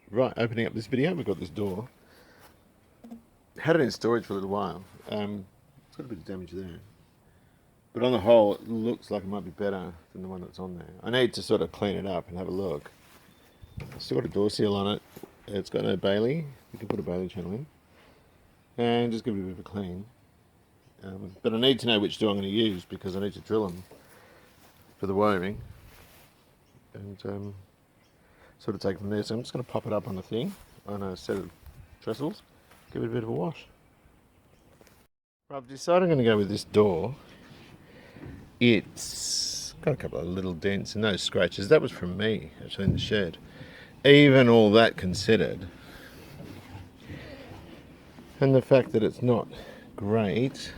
Right, opening up this video, we've got this door. Had it in storage for a little while. It's got a bit of damage there. But on the whole, it looks like it might be better than the one that's on there. I need to sort of clean it up and have a look. It's still got a door seal on it. It's got no Bailey. We can put a Bailey channel in. And just give it a bit of a clean. But I need to know which door I'm going to use because I need to drill them for the wiring. And sort of take it from there. So I'm just going to pop it up on the thing, on a set of trestles, give it a bit of a wash. Right, I've decided I'm going to go with this door. It's got a couple of little dents and no scratches. That was from me, actually, in the shed. Even all that considered, and the fact that it's not great,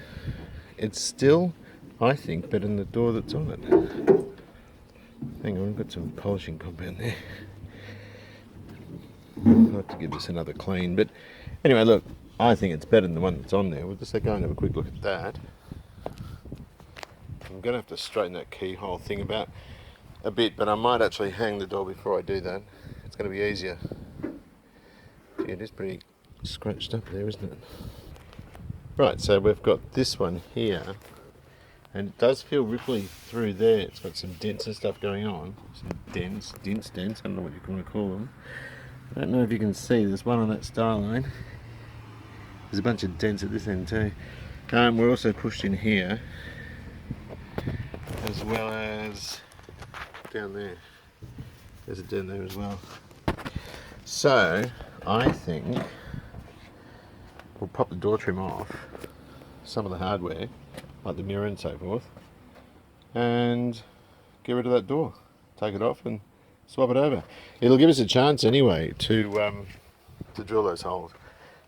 it's still, I think, better than the door that's on it. Hang on, I've got some polishing compound there. I'll have to give this another clean, but anyway, look, I think it's better than the one that's on there. We'll just go and have a quick look at that. I'm going to have to straighten that keyhole thing about a bit, but I might actually hang the door before I do that. It's going to be easier. Yeah, it is pretty scratched up there, isn't it? Right, so we've got this one here, and it does feel ripply through there. It's got some dents and stuff going on. Some dents, I don't know what you want to call them. I don't know if you can see, there's one on that Starlet. There's a bunch of dents at this end too. We're also pushed in here, as well as down there. There's a dent there as well. So, I think we'll pop the door trim off, some of the hardware, like the mirror and so forth, and get rid of that door. Take it off and swap it over. It'll give us a chance anyway to drill those holes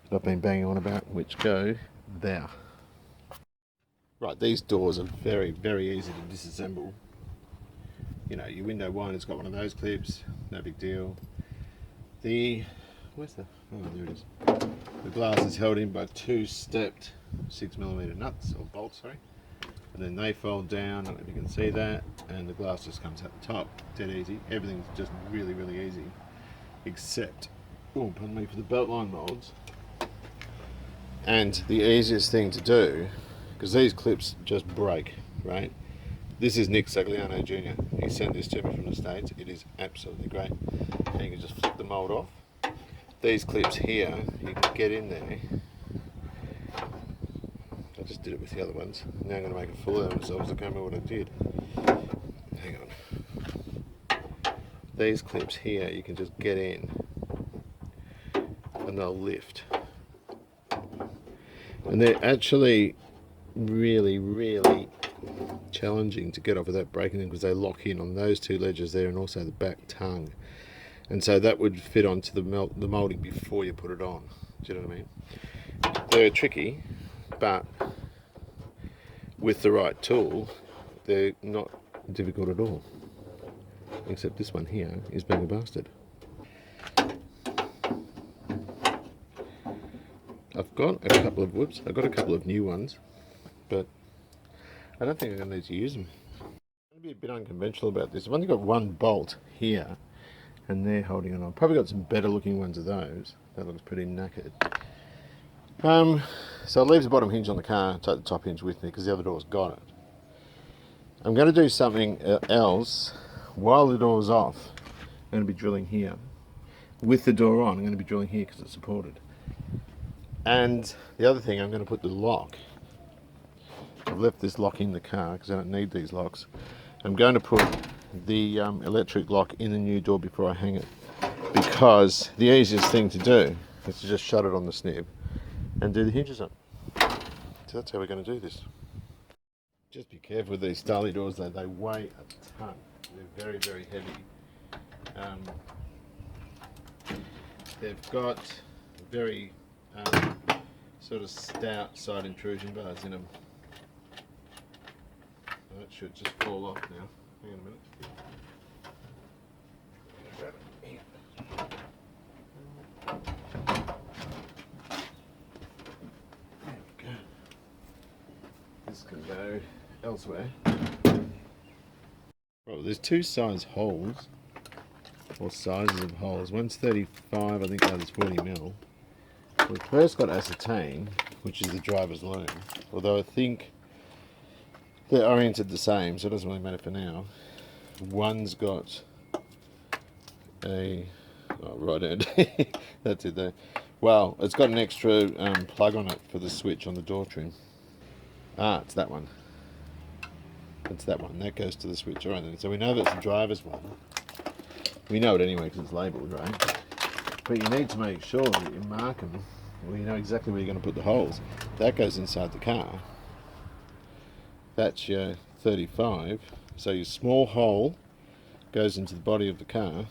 that I've been banging on about, which go there. Right, these doors are very, very easy to disassemble. You know, your window winer's got one of those clips, no big deal. Where's the, oh there it is. The glass is held in by two stepped 6mm nuts, or bolts, sorry. And then they fold down, I don't know if you can see that, and the glass just comes out the top, dead easy. Everything's just really, really easy, except, oh, pardon me, for the belt line molds. And the easiest thing to do, because these clips just break, right? This is Nick Sagliano Jr. He sent this to me from the States. It is absolutely great. And you can just flip the mold off. These clips here, you can get in there. I just did it with the other ones. Now I'm going to make a fool out of myself. I can't remember what I did. Hang on. These clips here, you can just get in and they'll lift. And they're actually really, really challenging to get off without breaking them because they lock in on those two ledges there and also the back tongue. And so that would fit onto the moulding before you put it on. Do you know what I mean? They're tricky, but with the right tool, they're not difficult at all. Except this one here is being a bastard. I've got a couple of whoops. I've got a couple of new ones, but I don't think I'm going to need to use them. I'm going to be a bit unconventional about this. I've only got one bolt here, and they're holding it on. Probably got some better looking ones of those. That looks pretty knackered. So I'll leave the bottom hinge on the car, take the top hinge with me because the other door's got it. I'm going to do something else while the door's off. I'm going to be drilling here. With the door on, I'm going to be drilling here because it's supported. And the other thing, I'm going to put the lock. I've left this lock in the car because I don't need these locks. I'm going to put the electric lock in the new door before I hang it, because the easiest thing to do is to just shut it on the snib and do the hinges up. So that's how we're going to do this. Just be careful with these Starlet doors though, they weigh a ton. They're very, very heavy. They've got very sort of stout side intrusion bars in them. That should just fall off now. Hang on a minute. Grab it here. There we go. This can go elsewhere. Well, there's two size holes or sizes of holes. One's 35, I think the other's 40mm. We've first got to ascertain which is the driver's loom, although I think they're oriented the same, so it doesn't really matter for now. One's got a... oh, right, that's it there. Well, it's got an extra plug on it for the switch on the door trim. Ah, it's that one. It's that one. That goes to the switch. All right, then. So we know that's the driver's one. We know it anyway because it's labelled, right? But you need to make sure that you mark them. Well, you know exactly where you're going to put the holes. That goes inside the car. That's your 35. So your small hole goes into the body of the car.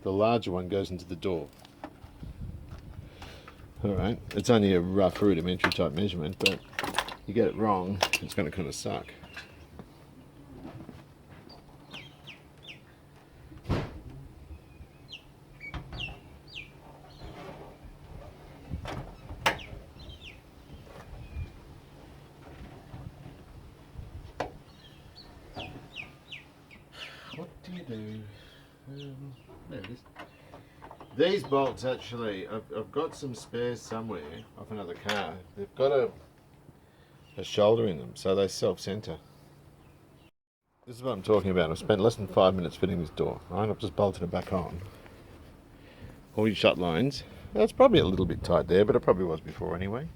The larger one goes into the door. Alright, it's only a rough rudimentary type measurement, but you get it wrong, it's going to kind of suck. What do you do? There it is. These bolts actually, I've got some spares somewhere off another car. They've got a shoulder in them, so they self-center. This is what I'm talking about. I've spent less than 5 minutes fitting this door. Right? I've just bolted it back on. All your shut lines. That's probably a little bit tight there, but it probably was before anyway.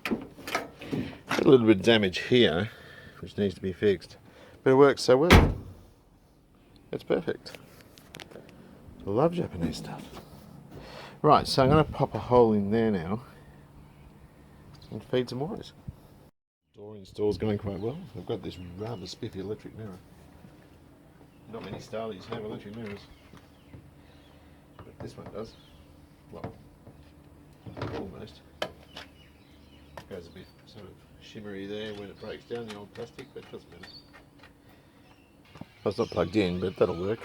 Got a little bit of damage here, which needs to be fixed. But it works so well. It's perfect. I love Japanese stuff. Right, so I'm going to pop a hole in there now and feed some wires. Door install's going quite well. I've got this rather spiffy electric mirror. Not many Starlets have electric mirrors, but this one does. Well, almost. Goes a bit sort of shimmery there when it breaks down, the old plastic, but it doesn't matter. Well, it's not plugged in, but that'll work.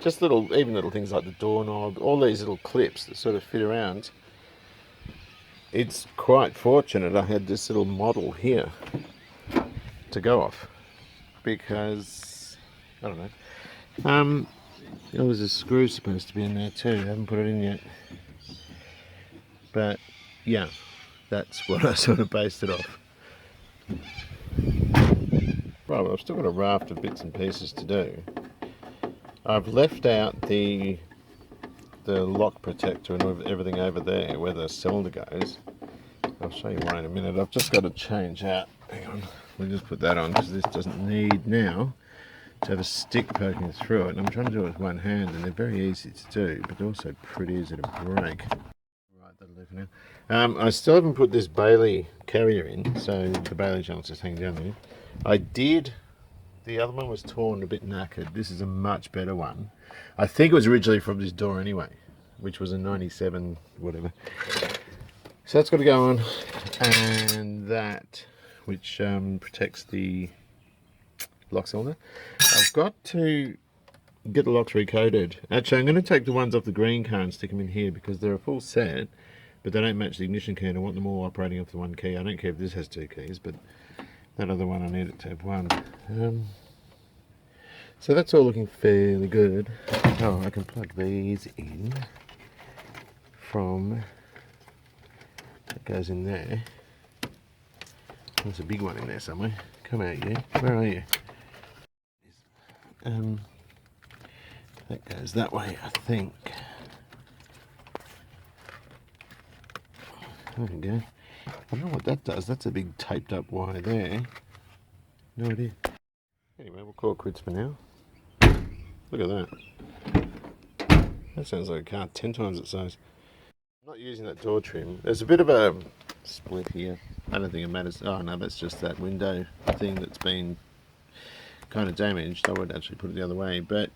Just even little things like the doorknob, all these little clips that sort of fit around. It's quite fortunate I had this little model here to go off, because, I don't know, there was a screw supposed to be in there too. I haven't put it in yet, but yeah, that's what I sort of based it off. Right, well, I've still got a raft of bits and pieces to do. I've left out the lock protector and everything over there where the cylinder goes. I'll show you one in a minute. I've just got to change out. Hang on, we'll just put that on because this doesn't need now to have a stick poking through it. And I'm trying to do it with one hand, and they're very easy to do, but they're also pretty easy to break. Right, that'll do for now. I still haven't put this Bailey carrier in, so the Bailey channel's just hanging down there. I did. The other one was torn, a bit knackered. This is a much better one. I think it was originally from this door anyway, which was a 97 whatever. So that's got to go on, and that, which protects the lock cylinder. I've got to get the locks recoated. Actually, I'm going to take the ones off the green car and stick them in here because they're a full set, but they don't match the ignition key, and I want them all operating off the one key. I don't care if this has two keys, but that other one I need it to have one. So that's all looking fairly good. Oh, I can plug these in from, that goes in there. There's a big one in there somewhere. Come out, you. Where are you? That goes that way, I think. There we go. I don't know what that does. That's a big taped up wire there. No idea. Anyway, we'll call it quits for now. Look at that. That sounds like a car 10 times its size. I'm not using that door trim. There's a bit of a split here. I don't think it matters. Oh no, that's just that window thing that's been kind of damaged. I would actually put it the other way, but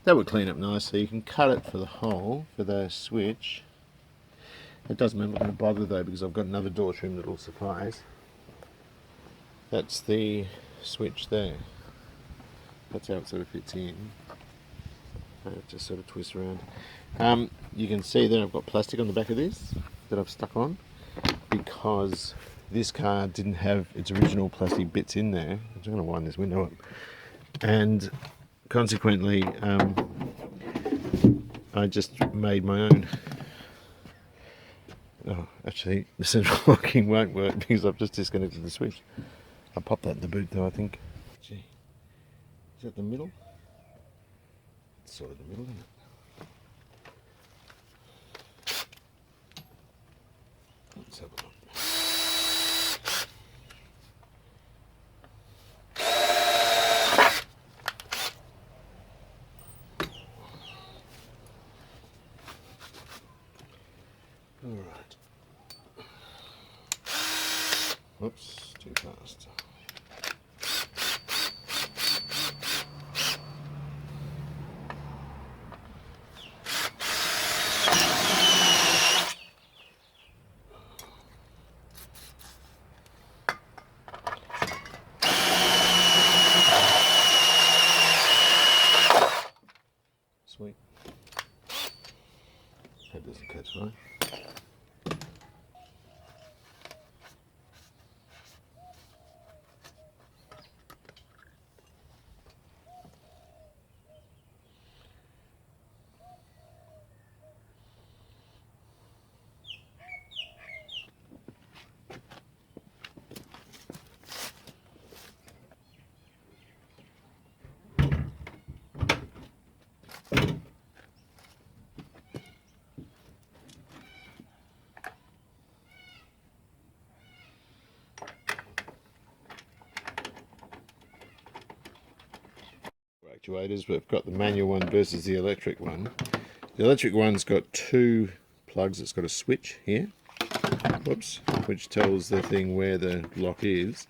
that would clean up nicely. You can cut it for the hole, for the switch. It doesn't mean I'm not going to bother though, because I've got another door trim that will suffice. That's the switch there. That's how it sort of fits in. It just sort of twists around. You can see that I've got plastic on the back of this that I've stuck on, because this car didn't have its original plastic bits in there. I'm just going to wind this window up. And consequently, I just made my own. Oh, actually, the central locking won't work because I've just disconnected the switch. I'll pop that in the boot though, I think. Gee, is that the middle? It's sort of the middle, isn't it? Let's have a look. Alright. Whoops, too fast. Sweet. That doesn't catch fire. Actuators, we've got the manual one versus the electric one. The electric one's got two plugs. It's got a switch here, whoops, which tells the thing where the lock is,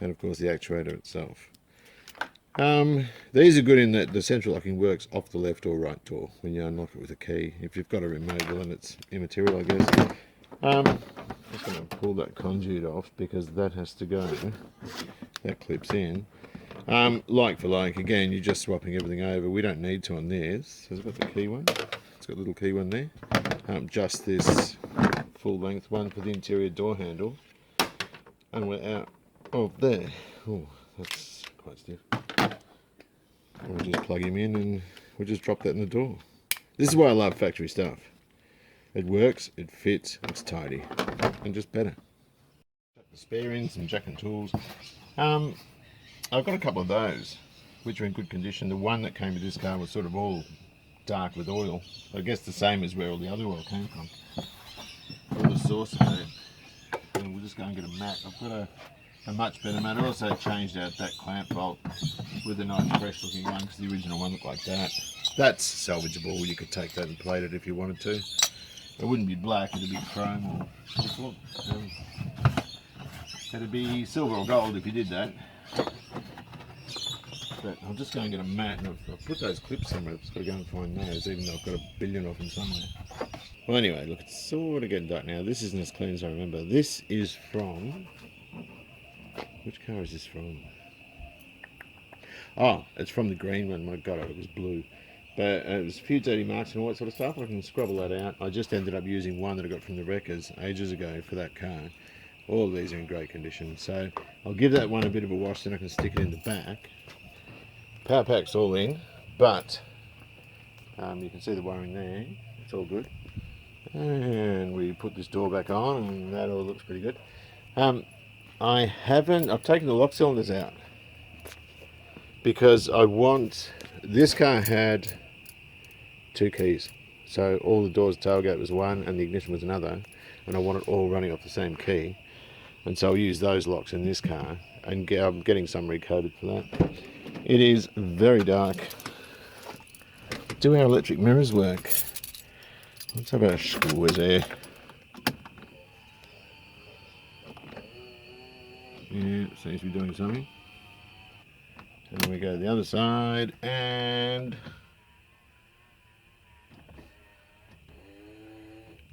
and of course the actuator itself. These are good in that the central locking works off the left or right door when you unlock it with a key. If you've got a remote, well then it's immaterial, I guess. I'm just going to pull that conduit off because that has to go. That clips in. Like for like, again, you're just swapping everything over. We don't need to on this. Has it got the key one? It's got a little key one there. Just this full length one for the interior door handle. And we're out of there. Oh, that's quite stiff. We'll just plug him in and we'll just drop that in the door. This is why I love factory stuff. It works, it fits, it's tidy, and just better. The spare ends, some jack and tools. I've got a couple of those, which are in good condition. The one that came with this car was sort of all dark with oil. I guess the same as where all the other oil came from. All the source of it. And we'll just go and get a mat. I've got a much better mat. I also changed out that clamp bolt with a nice fresh looking one because the original one looked like that. That's salvageable. You could take that and plate it if you wanted to. It wouldn't be black, it'd be chrome or nickel. It'd be silver or gold if you did that. But I'll just go and get a mat, and I've put those clips somewhere. I've just got to go and find those, even though I've got a billion of them somewhere. Well, anyway, look, it's sort of getting dark now. This isn't as clean as I remember. This is from... Which car is this from? Oh, it's from the green one. My God, it was blue. But it was a few dirty marks and all that sort of stuff. I can scrabble that out. I just ended up using one that I got from the wreckers ages ago for that car. All of these are in great condition. So I'll give that one a bit of a wash, then I can stick it in the back. Power pack's all in, but you can see the wiring there. It's all good. And we put this door back on, and that all looks pretty good. I've taken the lock cylinders out because this car had two keys. So all the doors, tailgate was one and the ignition was another, and I want it all running off the same key. And so I'll use those locks in this car, and I'm getting some recoded for that. It is very dark. Do our electric mirrors work? Let's have a squeeze there. Yeah, seems to be doing something. And then we go to the other side, and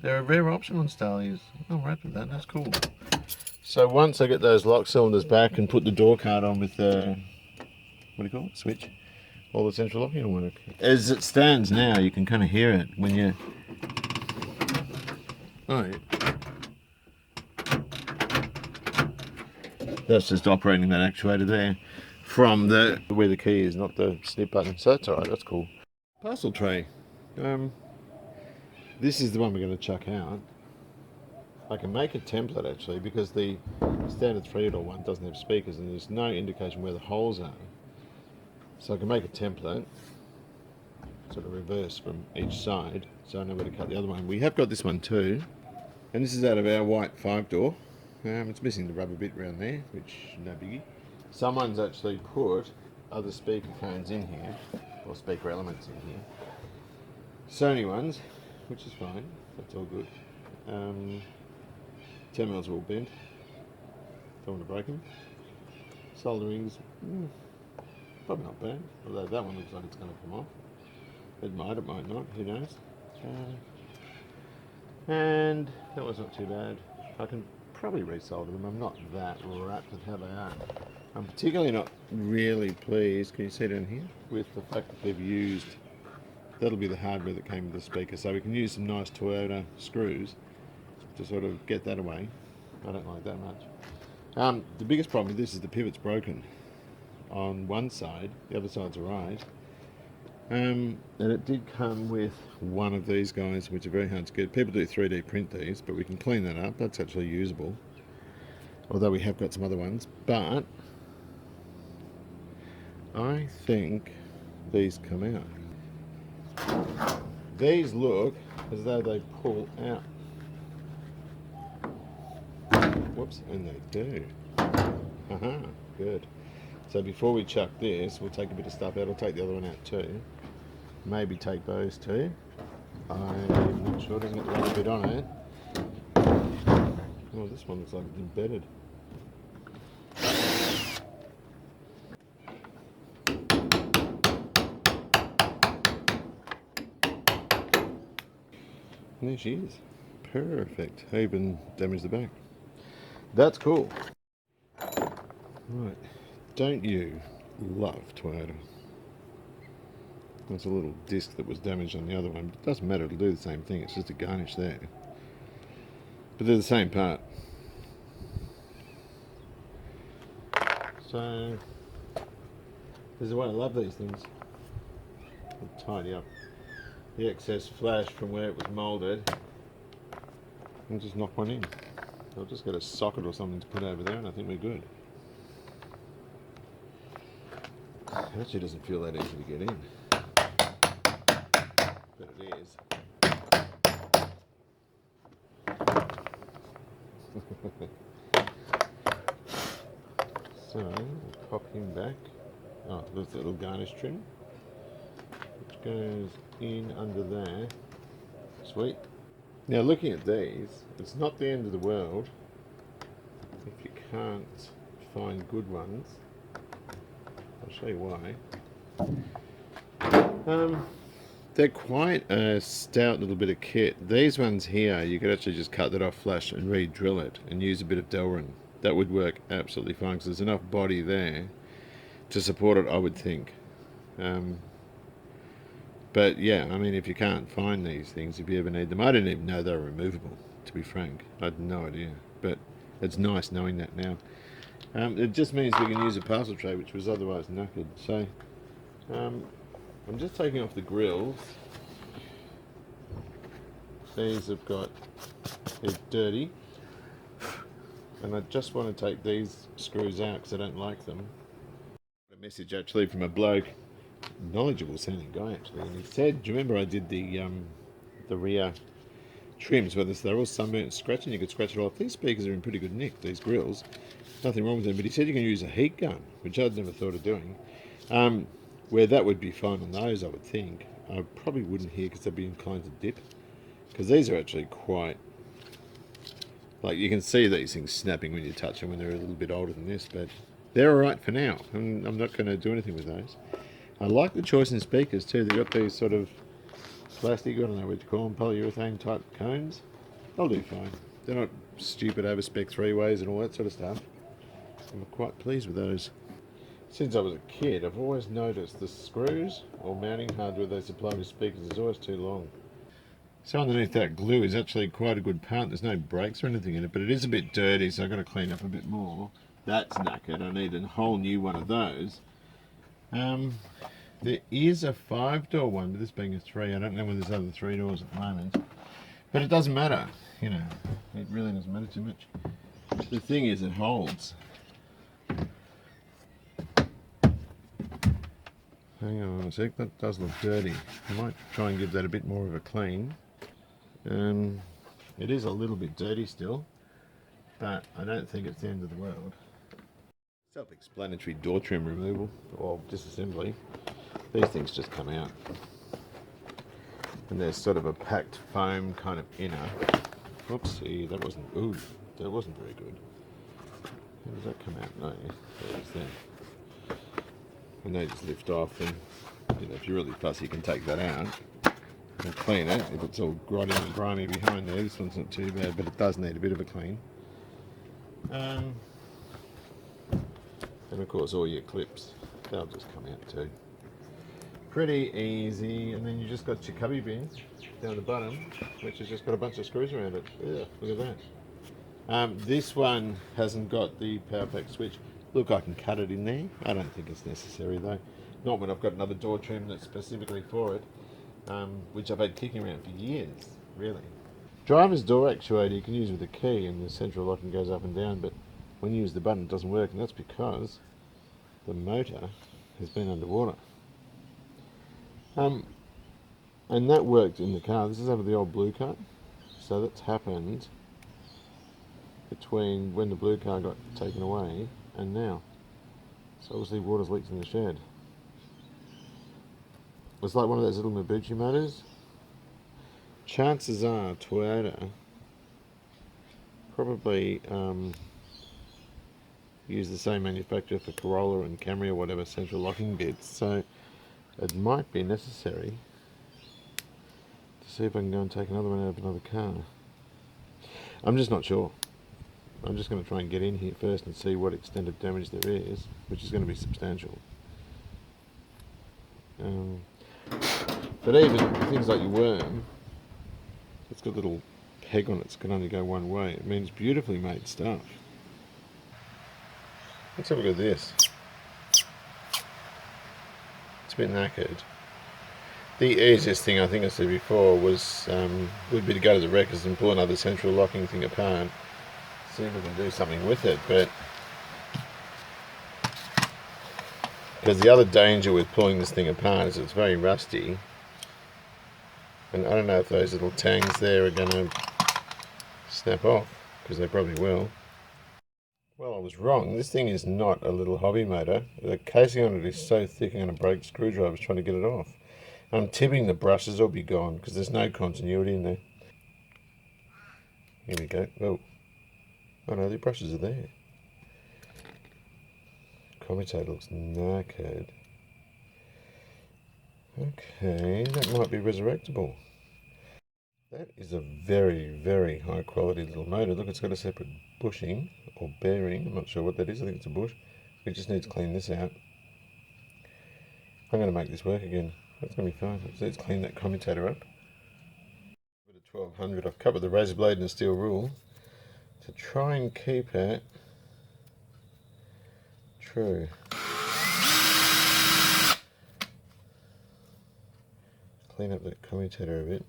they're a rare option on Starlets. I'm right with that, that's cool. So once I get those lock cylinders back and put the door card on with the, what do you call it, switch, all the central locking will work. As it stands now, you can kind of hear it when you... Oh, yeah. That's just operating that actuator there. from the where the key is, not the snip button. So that's alright, that's cool. Parcel tray. This is the one we're going to chuck out. I can make a template actually because the standard 3-door one doesn't have speakers and there's no indication where the holes are. So I can make a template, sort of reverse from each side, so I know where to cut the other one. We have got this one too, and this is out of our white 5-door. It's missing the rubber bit around there, which no biggie. Someone's actually put other speaker cones in here, or speaker elements in here. Sony ones, which is fine, that's all good. Terminals are all bent, don't want to break them. Solderings, probably not bad, although that one looks like it's going to come off. It might not, who knows. And that was not too bad. I can probably resolder them, I'm not that wrapped with how they are. I'm particularly not really pleased, can you see down here, with the fact that they've used, that'll be the hardware that came with the speaker, so we can use some nice Toyota screws to sort of get that away. I don't like that much. The biggest problem with this is the pivot's broken on one side, the other side's alright. And it did come with one of these guys, which are very hard to get. People do 3D print these, but we can clean that up. That's actually usable. Although we have got some other ones. But I think these come out. These look as though they pull out. Whoops, and they do. Aha, good. So before we chuck this, we'll take a bit of stuff out. I'll take the other one out too. Maybe take those two. I'm not sure, it doesn't get the rubber bit on it. Oh, this one looks like it's embedded. And there she is. Perfect. I even damaged the back. That's cool. Right. Don't you love Toyota? There's a little disc that was damaged on the other one, but it doesn't matter, it'll do the same thing, it's just a garnish there. But they're the same part. So, this is why I love these things. I'll tidy up the excess flash from where it was moulded and just knock one in. I'll just get a socket or something to put over there and I think we're good. It actually doesn't feel that easy to get in, but it is. So, we'll pop him back. Oh, there's a little garnish trim, which goes in under there. Sweet. Now looking at these, it's not the end of the world if you can't find good ones. I'll show you why. They're quite a stout little bit of kit. These ones here, you could actually just cut that off flush and re-drill it and use a bit of Delrin. That would work absolutely fine because there's enough body there to support it, I would think. But yeah, I mean, if you can't find these things, if you ever need them, I didn't even know they were removable, to be frank. I had no idea, but it's nice knowing that now. It just means we can use a parcel tray, which was otherwise knackered. So I'm just taking off the grills. These have got, they're dirty. And I just want to take these screws out because I don't like them. A message actually from a bloke, knowledgeable sounding guy actually, and he said, do you remember I did the rear trims where they're all sunburnt and scratching, you could scratch it off. These speakers are in pretty good nick, these grills. Nothing wrong with them, but he said you can use a heat gun, which I'd never thought of doing. Where that would be fine on those, I would think. I probably wouldn't here because they'd be inclined to dip. Because these are actually quite, like you can see these things snapping when you touch them when they're a little bit older than this, but they're alright for now. I'm not going to do anything with those. I like the choice in speakers too. They've got these sort of plastic, I don't know what to call them, polyurethane type cones. They'll do fine. They're not stupid over-spec three-ways and all that sort of stuff. I'm quite pleased with those. Since I was a kid, I've always noticed the screws or mounting hardware they supply with speakers is always too long. So underneath that glue is actually quite a good part. There's no breaks or anything in it, but it is a bit dirty, so I've got to clean up a bit more. That's knackered. I need a whole new one of those. There is a 5-door one, but this being a 3, I don't know whether there's other 3 doors at the moment. But it doesn't matter, you know, it really doesn't matter too much. The thing is, it holds. Hang on a sec, that does look dirty. I might try and give that a bit more of a clean. It is a little bit dirty still, but I don't think it's the end of the world. Self-explanatory door trim removal, or disassembly. These things just come out. And there's sort of a packed foam kind of inner. Whoopsie, that wasn't very good. How does that come out? No, there's there. And they just lift off, and you know, if you're really fussy, you can take that out and clean it. If it's all grotty and grimy behind there, this one's not too bad, but it does need a bit of a clean. And of course all your clips, they'll just come out too. Pretty easy. And then you just got your cubby bin down the bottom, which has just got a bunch of screws around it. Yeah, look at that. This one hasn't got the power pack switch. Look, I can cut it in there. I don't think it's necessary though. Not when I've got another door trim that's specifically for it, which I've had kicking around for years, really. Driver's door actuator you can use with a key, and the central locking goes up and down, but when you use the button it doesn't work, and that's because the motor has been underwater. And that worked in the car. This is over the old blue car, so that's happened between when the blue car got taken away and now. So obviously water's leaked in the shed. It's like one of those little Mabuchi motors. Chances are Toyota probably use the same manufacturer for Corolla and Camry or whatever central locking bits, so it might be necessary to see if I can go and take another one out of another car. I'm just not sure. I'm just going to try and get in here first and see what extent of damage there is, which is going to be substantial. But even things like your worm, it's got a little peg on it, it can only go one way. It means beautifully made stuff. Let's have a look at this. It's a bit knackered. The easiest thing, I think I said before, would be to go to the wreckers and pull another central locking thing apart, see if we can do something with it. But because the other danger with pulling this thing apart is it's very rusty, and I don't know if those little tangs there are going to snap off, because they probably will. Well, I was wrong. This thing is not a little hobby motor. The casing on it is so thick I'm going to break screwdrivers trying to get it off. I'm tipping the brushes will be gone because there's no continuity in there. Here we go. Oh no, the brushes are there. Commutator looks knackered. Okay, that might be resurrectable. That is a very, very high quality little motor. Look, it's got a separate bushing or bearing. I'm not sure what that is. I think it's a bush. We just need to clean this out. I'm going to make this work again. That's going to be fine. Let's clean that commutator up. With a 1200, I've covered the razor blade in a steel rule to try and keep it true. Clean up that commutator a bit.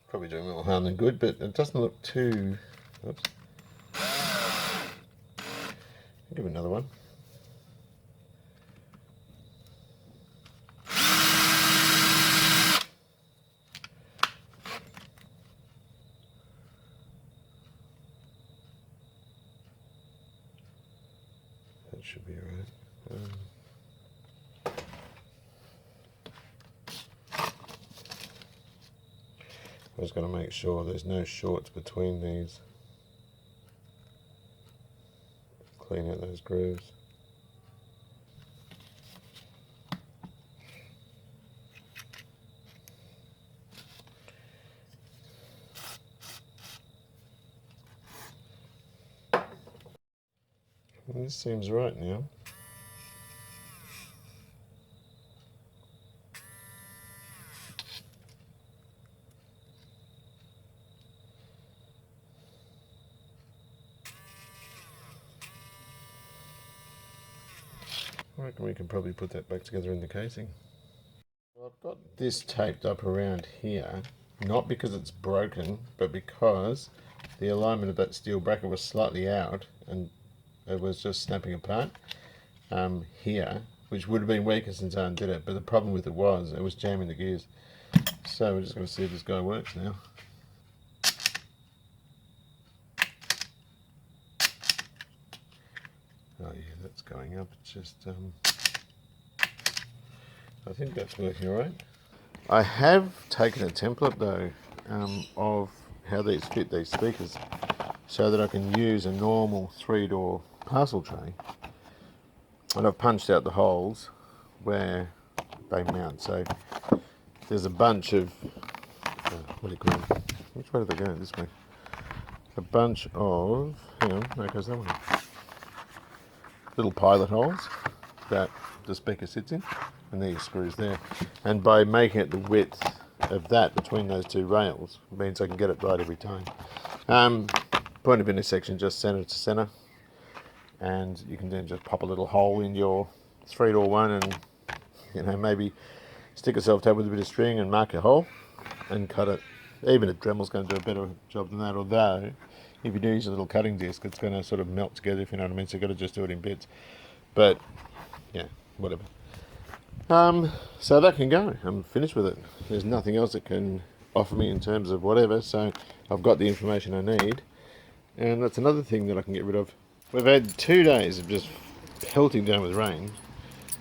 Probably doing more harm than good, but it doesn't look too... Oops. I'll give it another one. That should be alright. I was going to make sure there's no shorts between these. Clean out those grooves. Well, this seems right now. I reckon we can probably put that back together in the casing. Well, I've got this taped up around here, not because it's broken, but because the alignment of that steel bracket was slightly out and it was just snapping apart here, which would have been weaker since I undid it, but the problem with it was jamming the gears. So we're just going to see if this guy works now. Oh yeah, that's going up. It's just, I think that's working all right. I have taken a template though of how these fit these speakers, so that I can use a normal 3-door parcel tray, and I've punched out the holes where they mount. So there's a bunch of what do you call them? Which way do they go? This way. A bunch of, hang on, there goes that one. Little pilot holes that the speaker sits in, and there your screws there. And by making it the width of that between those two rails, means I can get it right every time. Point of intersection just center to center, and you can then just pop a little hole in your 3-door one, and maybe stick a self-tab with a bit of string and mark a hole and cut it. Even a Dremel's going to do a better job than that, although if you do use a little cutting disc, it's going to sort of melt together, if you know what I mean. So you've got to just do it in bits. But yeah, whatever. So that can go. I'm finished with it. There's nothing else it can offer me in terms of whatever. So I've got the information I need, and that's another thing that I can get rid of. We've had 2 days of just pelting down with rain,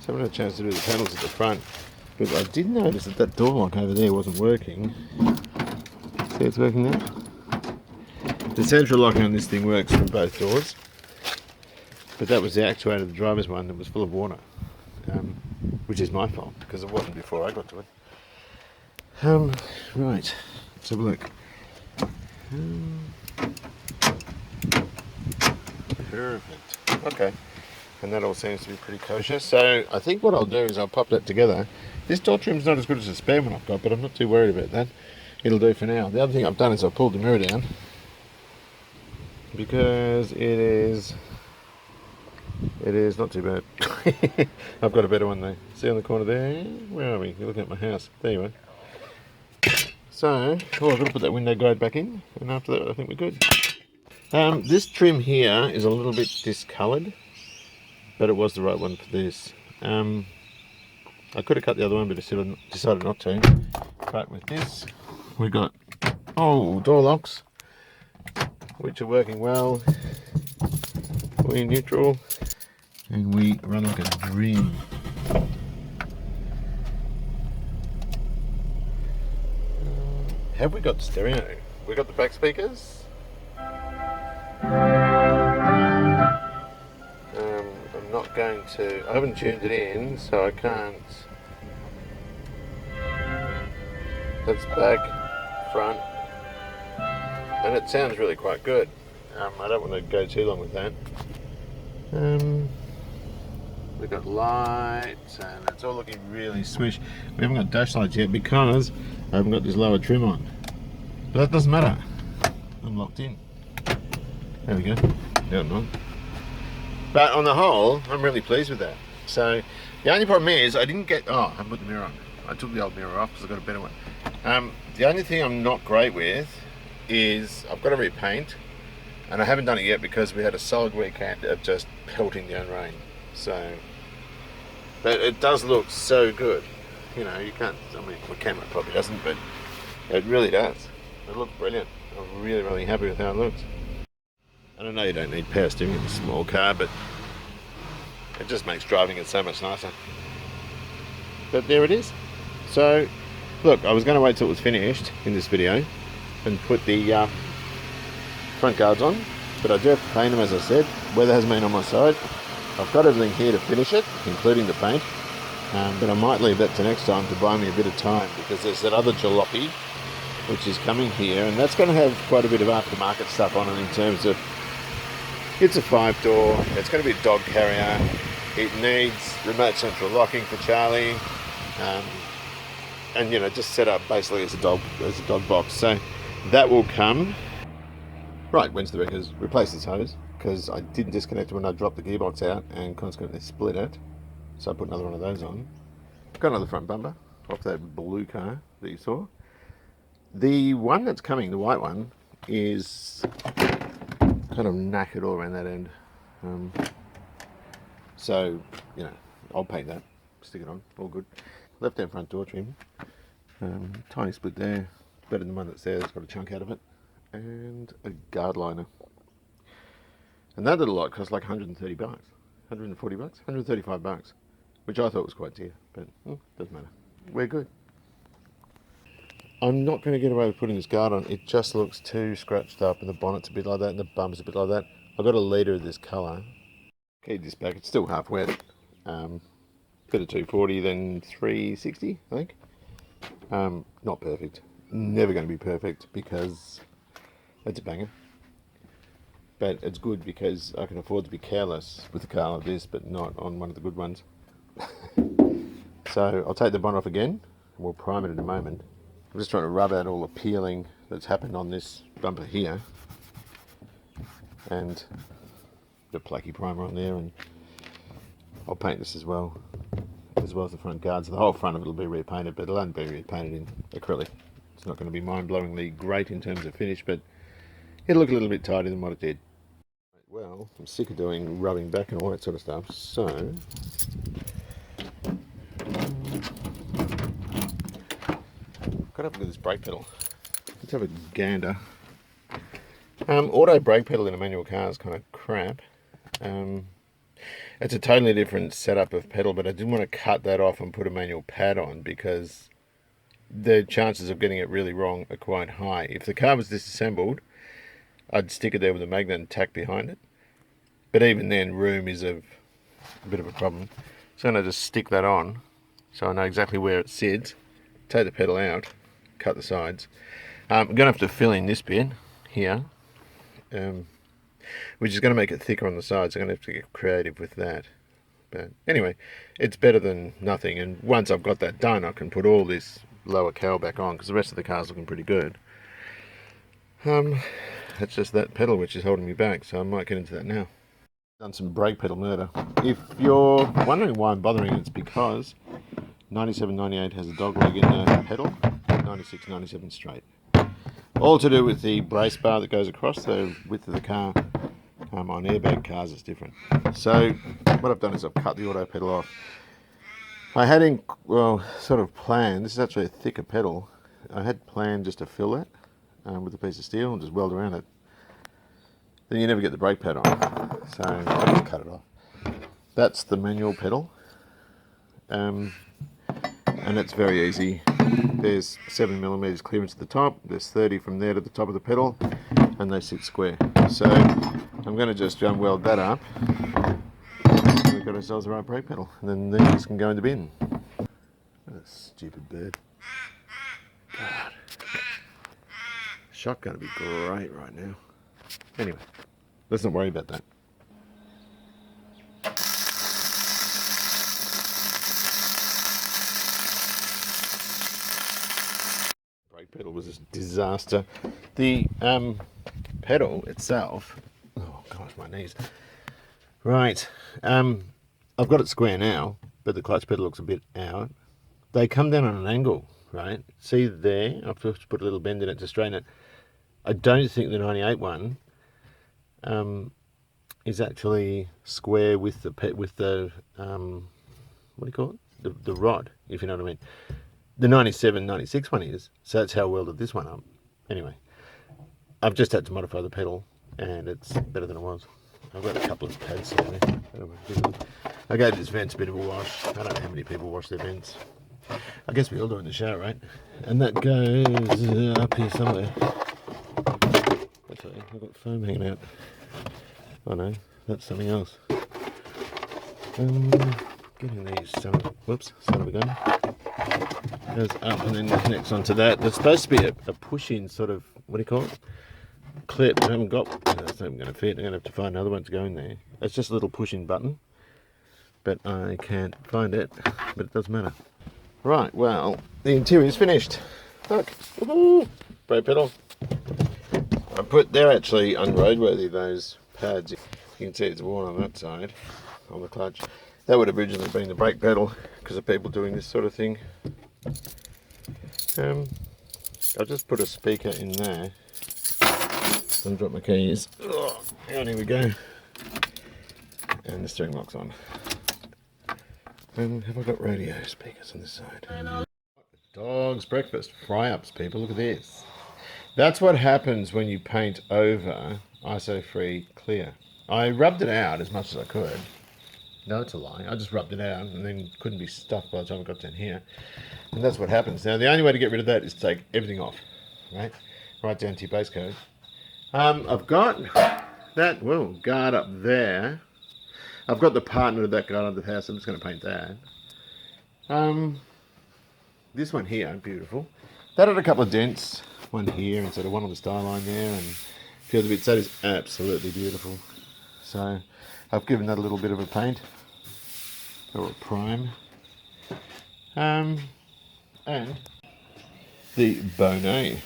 so I haven't had a chance to do the panels at the front. But I did notice that that door lock over there wasn't working. See, it's working now. The central lock on this thing works from both doors, but that was the actuator, the driver's one, that was full of water, which is my fault because it wasn't before I got to it. Right, let's have a look. Perfect. Okay, and that all seems to be pretty kosher. So I think what I'll do is I'll pop that together. This door trim's not as good as the spare one I've got, but I'm not too worried about that. It'll do for now. The other thing I've done is I've pulled the mirror down, because it is not too bad. I've got a better one though. See on the corner there? Where are we? You're looking at my house. There you are. So, I've got to put that window guide back in, and after that I think we're good. This trim here is a little bit discoloured, but it was the right one for this. I could have cut the other one, but I decided not to. But with this, we got door locks, which are working well. We're neutral, and we run like a dream. Have we got the stereo? We got the back speakers. I'm not going to. I haven't tuned it in, so I can't. That's back, front, and it sounds really quite good. I don't want to go too long with that. We've got lights, and it's all looking really swish. We haven't got dash lights yet because I haven't got this lower trim on. But that doesn't matter. I'm locked in. There we go. No, I'm not. But on the whole, I'm really pleased with that. So the only problem is I didn't get. I haven't put the mirror on. I took the old mirror off because I got a better one. The only thing I'm not great with is I've got to repaint, and I haven't done it yet because we had a solid weekend of just pelting down rain. So, but it does look so good. You can't. I mean, the camera probably doesn't, but it really does. It looks brilliant. I'm really, really happy with how it looks. And I know you don't need power steering in a small car, but it just makes driving it so much nicer. But there it is. So, look, I was going to wait till it was finished in this video and put the front guards on, but I do have to paint them, as I said. Weather has been on my side. I've got everything here to finish it, including the paint, but I might leave that to next time to buy me a bit of time, because there's that other jalopy which is coming here, and that's going to have quite a bit of aftermarket stuff on it in terms of it's a 5-door, it's going to be a dog carrier, it needs remote central locking for Charlie, and just set up basically as a dog box. So that will come. Right, when's the records? Replace this hose, because I didn't disconnect it when I dropped the gearbox out and consequently split it. So I put another one of those on. Got another front bumper off that blue car that you saw. The one that's coming, the white one, is kind of knackered all around that end. So, you know, I'll paint that, stick it on, all good. Left hand front door trim, tiny split there, better than the one that's there, it's got a chunk out of it, and a guard liner. And that little lot cost like 130 bucks, 140 bucks, 135 bucks, which I thought was quite dear, but doesn't matter. We're good. I'm not going to get away with putting this guard on. It just looks too scratched up, and the bonnet's a bit like that, and the bumper's a bit like that. I've got a litre of this colour. Keyed this back. It's still half wet. Bit of 240, then 360, I think. Not perfect. Never going to be perfect because it's a banger. But it's good because I can afford to be careless with a car like this, but not on one of the good ones. So I'll take the bonnet off again, and we'll prime it in a moment. I'm just trying to rub out all the peeling that's happened on this bumper here. And the placky primer on there, and I'll paint this as well as the front guards. The whole front of it will be repainted, but it'll only be repainted in acrylic. It's not going to be mind-blowingly great in terms of finish, but it'll look a little bit tighter than what it did. Well, I'm sick of doing rubbing back and all that sort of stuff, so got to have a look at this brake pedal. Let's have a gander. Auto brake pedal in a manual car is kind of crap. It's a totally different setup of pedal, but I didn't want to cut that off and put a manual pad on because the chances of getting it really wrong are quite high. If the car was disassembled, I'd stick it there with a magnet and tack behind it. But even then, room is a bit of a problem. So I'm going to just stick that on so I know exactly where it sits, take the pedal out, cut the sides. I'm going to have to fill in this bit here, which is going to make it thicker on the sides. I'm going to have to get creative with that. But anyway, it's better than nothing. And once I've got that done, I can put all this lower cowl back on because the rest of the car's looking pretty good. It's just that pedal which is holding me back, so I might get into that now. Done some brake pedal murder. If you're wondering why I'm bothering, it's because 9798 has a dog leg in the pedal, 96, 97 straight. All to do with the brace bar that goes across the width of the car. On airbag cars it's different. So what I've done is I've cut the auto pedal off. I had sort of planned, this is actually a thicker pedal, I had planned just to fill it with a piece of steel and just weld around it. Then you never get the brake pad on, so I just cut it off. That's the manual pedal, and it's very easy. There's 7mm clearance at the top, there's 30 from there to the top of the pedal, and they sit square. So I'm going to just weld that up, and we've got ourselves the right brake pedal, and then these can go in the bin. What a stupid bird. God. Shotgun would be great right now. Anyway, let's not worry about that. Brake pedal was a disaster. The pedal itself, oh gosh, my knees. Right, I've got it square now, but the clutch pedal looks a bit out. They come down on an angle, right? See there, I've just put a little bend in it to straighten it. I don't think the 98 one is actually square with the what do you call it? The rod, if you know what I mean. The 97, 96 one is, so that's how I welded this one up. Anyway, I've just had to modify the pedal, and it's better than it was. I've got a couple of pads somewhere. I gave this vents a bit of a wash. I don't know how many people wash their vents. I guess we all do in the shower, right? And that goes up here somewhere. Actually, I've got foam hanging out. Oh no, that's something else. Getting these, whoops, son of a gun. Goes up and then connects onto that. There's supposed to be a push-in sort of, what do you call it? Clip. I haven't got, that's not even going to fit. I'm going to have to find another one to go in there. It's just a little push-in button, but I can't find it, but it doesn't matter. Right, well, the interior is finished. Look, woohoo! Brake pedal. They're actually unroadworthy, those pads. You can see it's worn on that side, on the clutch. That would have originally been the brake pedal because of people doing this sort of thing. I'll just put a speaker in there. Don't drop my keys. Oh, and here we go. And the steering lock's on. Have I got radio speakers on this side? Dog's breakfast. Fry-ups, people. Look at this. That's what happens when you paint over ISO-free clear. I rubbed it out as much as I could. No, it's a lie. I just rubbed it out and then couldn't be stuffed by the time I got down here. And that's what happens. Now, the only way to get rid of that is to take everything off, right down to your base coat. I've got that, guard up there. I've got the partner of that guard under the house. I'm just going to paint that. This one here, beautiful. That had a couple of dents. One here instead of one on the star line there, and a few other bits. That is absolutely beautiful. So I've given that a little bit of a paint, or a prime. And the bonnet.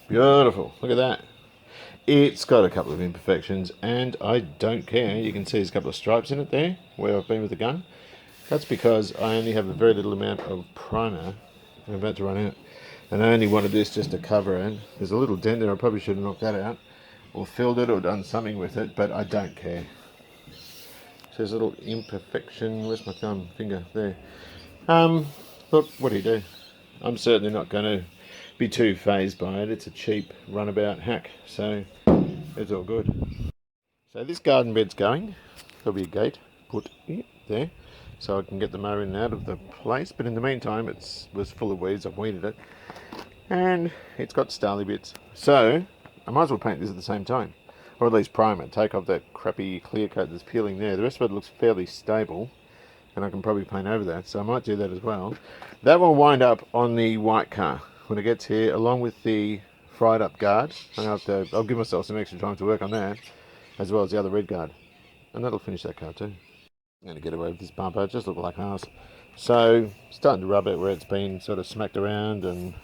Beautiful. Look at that. It's got a couple of imperfections, and I don't care. You can see there's a couple of stripes in it there, where I've been with the gun. That's because I only have a very little amount of primer. I'm about to run out. And I only wanted this just to cover it. There's a little dent there. I probably should have knocked that out, or filled it, or done something with it, but I don't care. So there's a little imperfection. Where's my thumb? Finger. There. Look, what do? I'm certainly not going to be too phased by it. It's a cheap runabout hack, so it's all good. So this garden bed's going. There'll be a gate put there, so I can get the mower in and out of the place. But in the meantime, it was full of weeds. I've weeded it. And it's got starly bits. So I might as well paint this at the same time. Or at least prime it. Take off that crappy clear coat that's peeling there. The rest of it looks fairly stable. And I can probably paint over that. So I might do that as well. That will wind up on the white car when it gets here, along with the fried up guard. I'll give myself some extra time to work on that, as well as the other red guard. And that'll finish that car too. I'm going to get away with this bumper. It just looks like arse. So starting to rub it where it's been sort of smacked around and,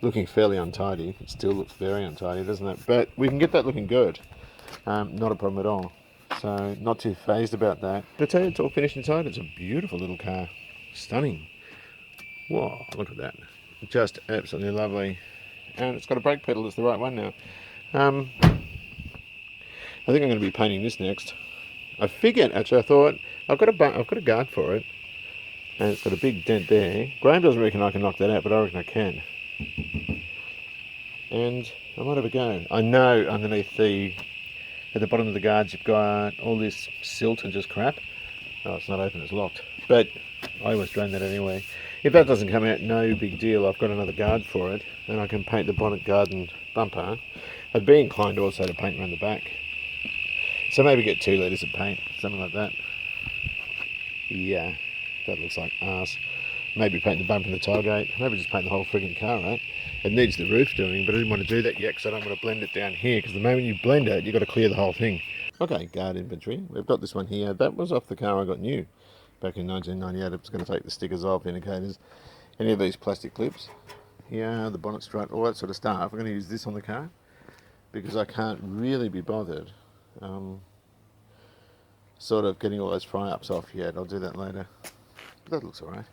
looking fairly untidy. It still looks very untidy, doesn't it? But we can get that looking good. Not a problem at all. So not too phased about that. But I tell you, it's all finished inside. It's a beautiful little car. Stunning. Whoa, look at that. Just absolutely lovely. And it's got a brake pedal. It's the right one now. I think I'm going to be painting this next. I figured, actually, I thought, I've got a guard for it. And it's got a big dent there. Graham doesn't reckon I can knock that out, but I reckon I can. And I might have a go. I know underneath at the bottom of the guards, you've got all this silt and just crap. Oh, it's not open, it's locked. But I always drain that anyway. If that doesn't come out, no big deal. I've got another guard for it, and I can paint the bonnet guard and bumper. I'd be inclined also to paint around the back. So maybe get 2 litres of paint, something like that. Yeah, that looks like arse. Maybe paint the bumper and the tailgate. Maybe just paint the whole frigging car, right? It needs the roof doing, but I didn't want to do that yet because I don't want to blend it down here, because the moment you blend it, you've got to clear the whole thing. Okay, guard inventory. We've got this one here. That was off the car I got new back in 1998. I was going to take the stickers off, indicators, any of these plastic clips. Yeah, the bonnet strut, all that sort of stuff. I'm going to use this on the car because I can't really be bothered sort of getting all those fry-ups off yet. I'll do that later. But that looks alright.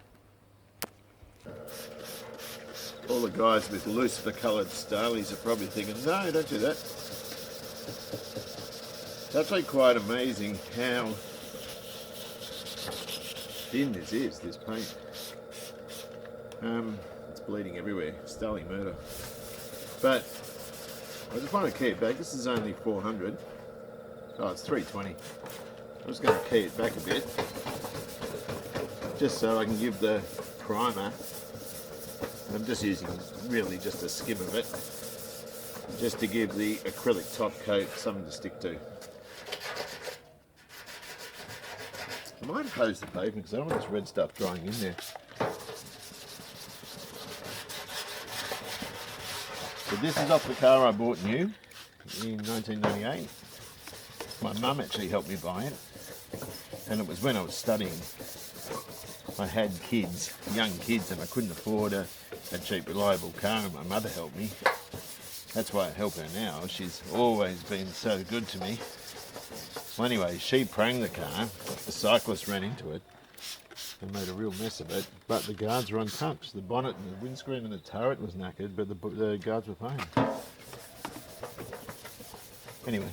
All the guys with Lucifer coloured Starlies are probably thinking, no, don't do that. It's actually quite amazing how thin this is, this paint. It's bleeding everywhere. Starling murder. But I just want to key it back. This is only 400. Oh, it's 320. I'm just going to key it back a bit, just so I can give the primer. And I'm just using really just a skim of it, just to give the acrylic top coat something to stick to. I might hose the pavement because I don't want this red stuff drying in there. So this is off the car I bought new in 1998. My mum actually helped me buy it, and it was when I was studying. I had kids, young kids, and I couldn't afford a cheap, reliable car, and my mother helped me. That's why I help her now. She's always been so good to me. Well, anyway, she pranged the car, a cyclist ran into it and made a real mess of it, but the guards were untouched. The bonnet and the windscreen and the turret was knackered, but the guards were fine. Anyway,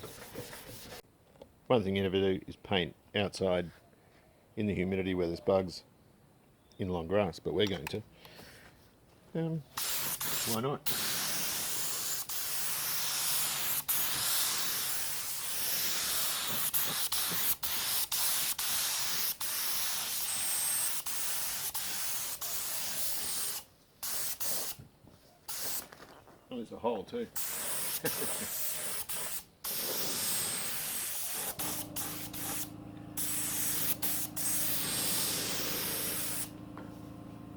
one thing you never do is paint outside in the humidity where there's bugs in long grass, but we're going to. Why not? Oh, there's a hole too.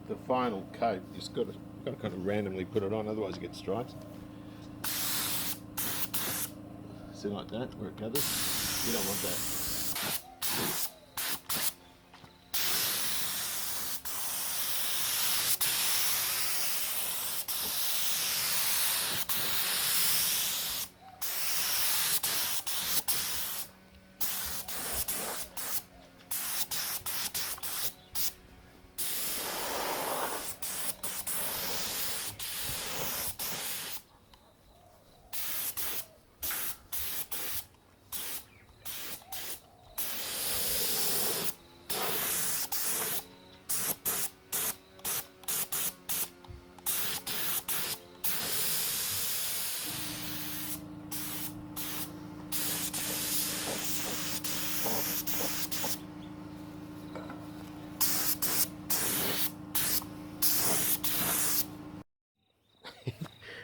The final coat, you just got to kind of randomly put it on, otherwise you get stripes. See, like that, where it gathers. You don't want that.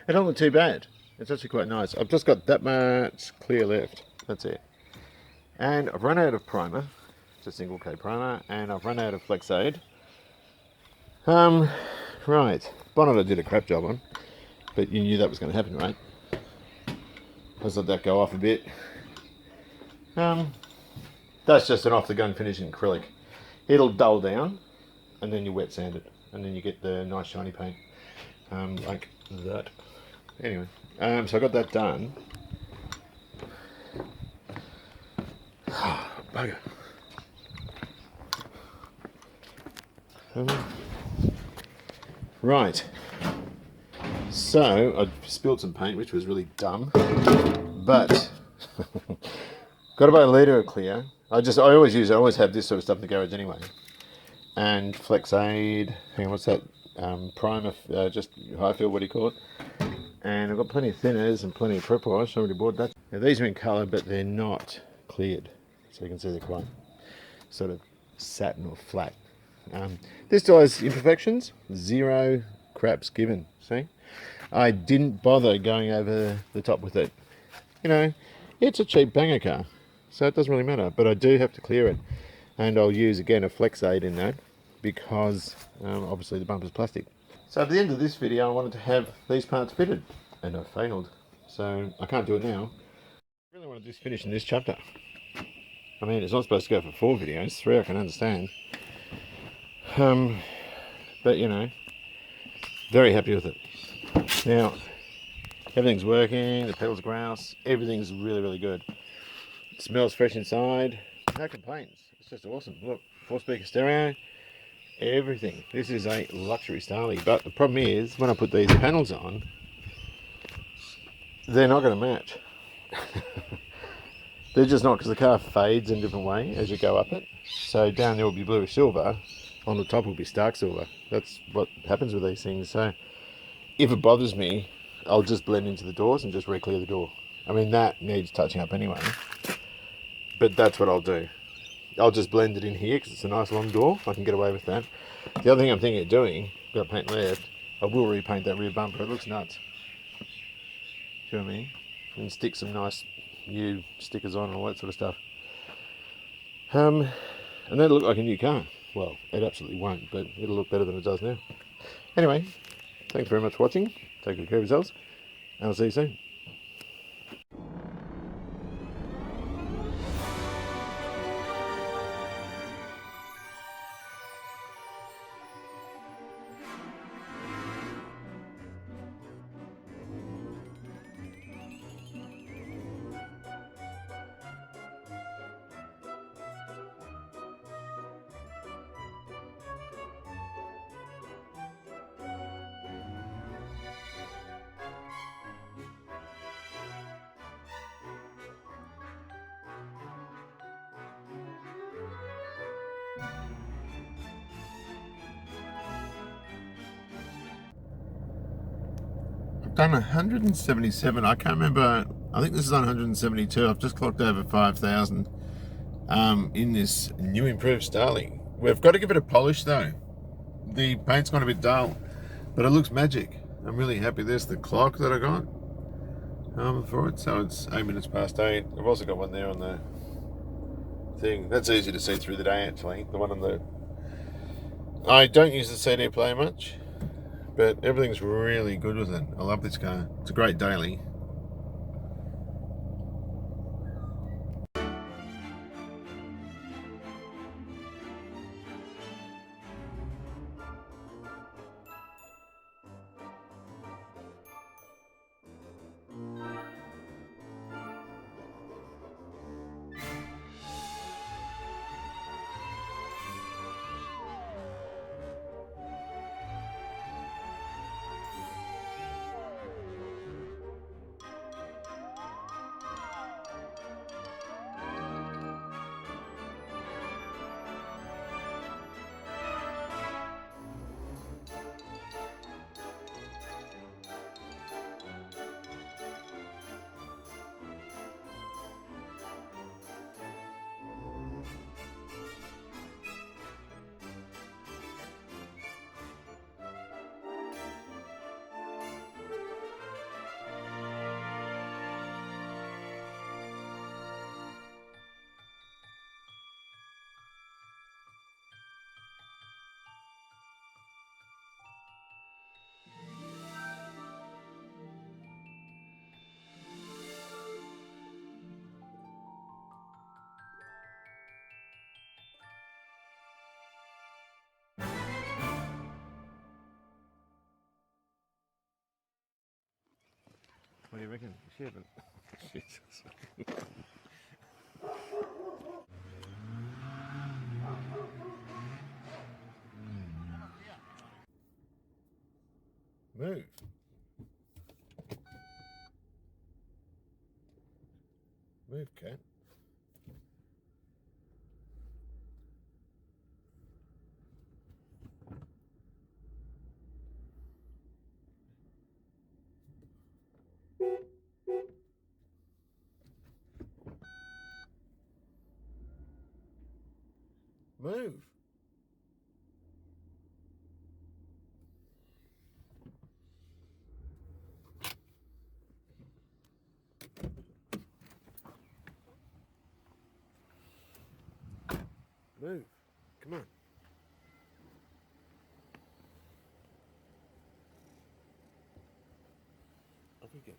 It don't look too bad. It's actually quite nice. I've just got that much clear left. That's it. And I've run out of primer. It's a single K primer. And I've run out of Flex Aid. Right. Bonnet I did a crap job on. But you knew that was going to happen, right? Let's let that go off a bit. That's just an off-the-gun finish in acrylic. It'll dull down. And then you wet sand it. And then you get the nice shiny paint. Like that. Anyway, so I got that done. Bugger. Right. So I spilled some paint, which was really dumb, but got about a litre of clear. I always have this sort of stuff in the garage anyway. And Flex Aid. Hang on, what's that? Primer, just high fill. What do you call it? And I've got plenty of thinners and plenty of prep wash. I already bought that. Now these are in colour, but they're not cleared. So you can see they're quite sort of satin or flat. This still has imperfections. 0 craps given. See? I didn't bother going over the top with it. You know, it's a cheap banger car. So it doesn't really matter. But I do have to clear it. And I'll use, again, a Flex Aid in that. Because, obviously, the bumper's plastic. So at the end of this video, I wanted to have these parts fitted, and I failed. So I can't do it now. I really want to just finish in this chapter. I mean, it's not supposed to go for 4 videos, 3 I can understand. But you know, very happy with it. Now, everything's working, the pedals grouse, everything's really, really good. It smells fresh inside, no complaints. It's just awesome. Look, 4-speaker stereo. Everything. This is a luxury Starlet, but the problem is when I put these panels on, they're not going to match. They're just not, because the car fades in a different way as you go up it. So down there will be bluish silver, on the top will be stark silver. That's what happens with these things. So if it bothers me, I'll just blend into the doors and just re-clear the door. I mean, that needs touching up anyway, but that's what I'll do. I'll just blend it in here because it's a nice long door. I can get away with that. The other thing I'm thinking of doing, got paint left, I will repaint that rear bumper. It looks nuts. Do you know what I mean? And stick some nice new stickers on and all that sort of stuff. And that'll look like a new car. Well, it absolutely won't, but it'll look better than it does now. Anyway, thanks very much for watching. Take good care of yourselves, and I'll see you soon. done 177. I can't remember. I think this is on 172. I've just clocked over 5,000 in this new improved Starlet. We've got to give it a polish though. The paint's gone a bit dull, but it looks magic. I'm really happy. There's the clock that I got for it. So it's 8 minutes past 8. I've also got one there on the thing. That's easy to see through the day actually. The one on the... I don't use the CD player much, but everything's really good with it. I love this car. It's a great daily. What do you reckon? Shit. Jesus. Move. Move, cat. Move. Move. Come on. Off we go.